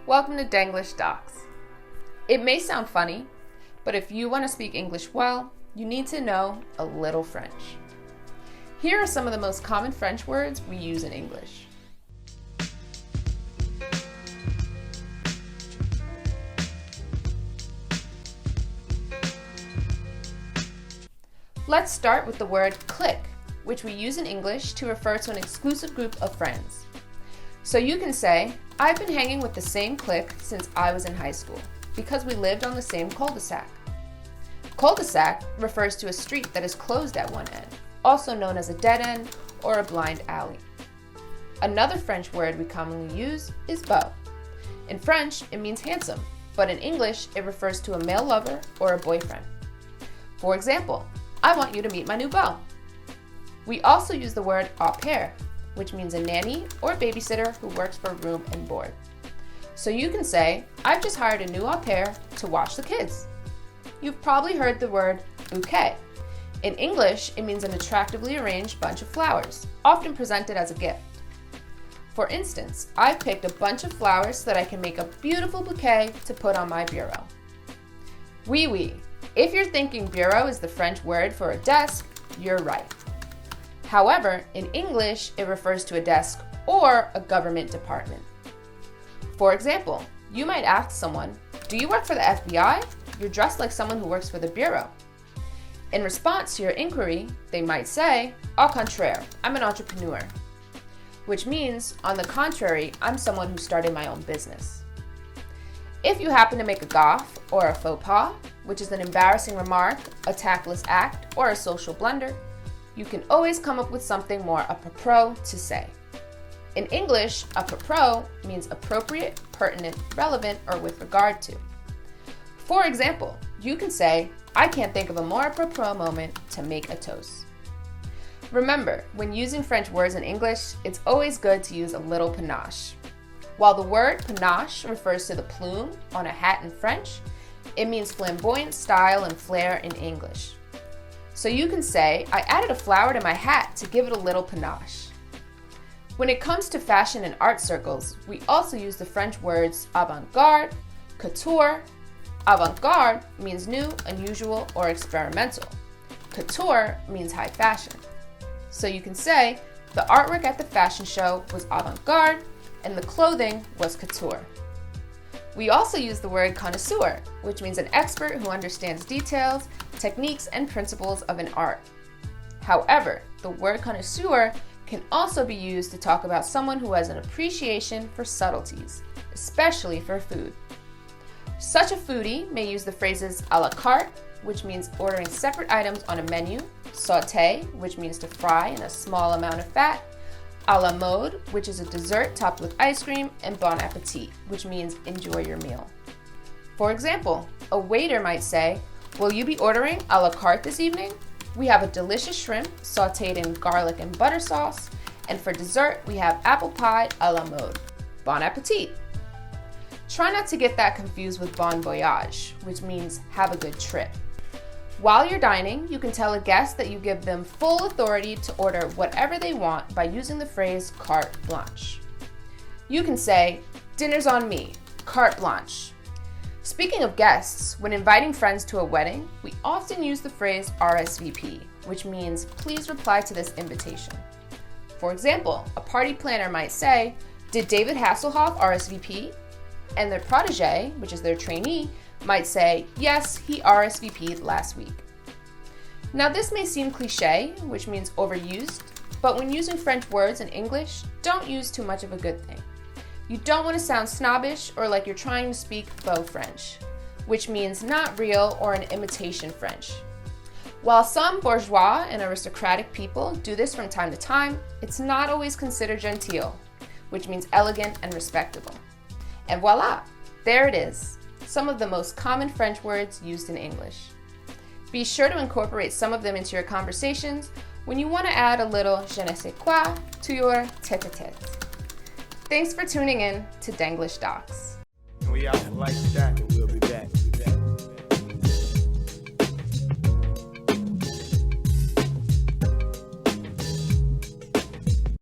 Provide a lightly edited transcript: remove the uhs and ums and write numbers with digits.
Welcome to Denglisch Docs. It may sound funny, but if you want to speak English well, you need to know a little French. Here are some of the most common French words we use in English. Let's start with the word clique, which we use in English to refer to an exclusive group of friends. So you can say, I've been hanging with the same clique since I was in high school, because we lived on the same cul-de-sac. Cul-de-sac refers to a street that is closed at one end, also known as a dead end or a blind alley. Another French word we commonly use is beau. In French, it means handsome, but in English, it refers to a male lover or a boyfriend. For example, I want you to meet my new beau. We also use the word au pair, which means a nanny or babysitter who works for room and board. So you can say, I've just hired a new au pair to watch the kids. You've probably heard the word bouquet. In English, it means an attractively arranged bunch of flowers, often presented as a gift. For instance, I've picked a bunch of flowers so that I can make a beautiful bouquet to put on my bureau. Oui. If you're thinking bureau is the French word for a desk, you're right. However, in English, it refers to a desk or a government department. For example, you might ask someone, do you work for the FBI? You're dressed like someone who works for the bureau. In response to your inquiry, they might say, au contraire, I'm an entrepreneur, which means, on the contrary, I'm someone who started my own business. If you happen to make a gaffe or a faux pas, which is an embarrassing remark, a tactless act, or a social blunder, you can always come up with something more apropos to say. In English, apropos means appropriate, pertinent, relevant, or with regard to. For example, you can say, I can't think of a more apropos moment to make a toast. Remember, when using French words in English, it's always good to use a little panache. While the word panache refers to the plume on a hat in French, it means flamboyant style and flair in English. So you can say, I added a flower to my hat to give it a little panache. When it comes to fashion and art circles, we also use the French words avant-garde, couture. Avant-garde means new, unusual, or experimental. Couture means high fashion. So you can say, the artwork at the fashion show was avant-garde, and the clothing was couture. We also use the word connoisseur, which means an expert who understands details, techniques, and principles of an art. However, the word connoisseur can also be used to talk about someone who has an appreciation for subtleties, especially for food. Such a foodie may use the phrases à la carte, which means ordering separate items on a menu, sauté, which means to fry in a small amount of fat, à la mode, which is a dessert topped with ice cream, and bon appétit, which means enjoy your meal. For example, a waiter might say, will you be ordering à la carte this evening? We have a delicious shrimp sautéed in garlic and butter sauce, and for dessert, we have apple pie à la mode. Bon appétit! Try not to get that confused with bon voyage, which means have a good trip. While you're dining, you can tell a guest that you give them full authority to order whatever they want by using the phrase carte blanche. You can say, dinner's on me, carte blanche. Speaking of guests, when inviting friends to a wedding, we often use the phrase RSVP, which means please reply to this invitation. For example, a party planner might say, did David Hasselhoff RSVP? And their protege, which is their trainee, might say, yes, he RSVP'd last week. Now this may seem cliche, which means overused, but when using French words in English, don't use too much of a good thing. You don't want to sound snobbish or like you're trying to speak faux French, which means not real or an imitation French. While some bourgeois and aristocratic people do this from time to time, it's not always considered genteel, which means elegant and respectable. And voila, there it is, some of the most common French words used in English. Be sure to incorporate some of them into your conversations when you want to add a little je ne sais quoi to your tête-à-tête. Thanks for tuning in to Denglisch Docs. We out like that.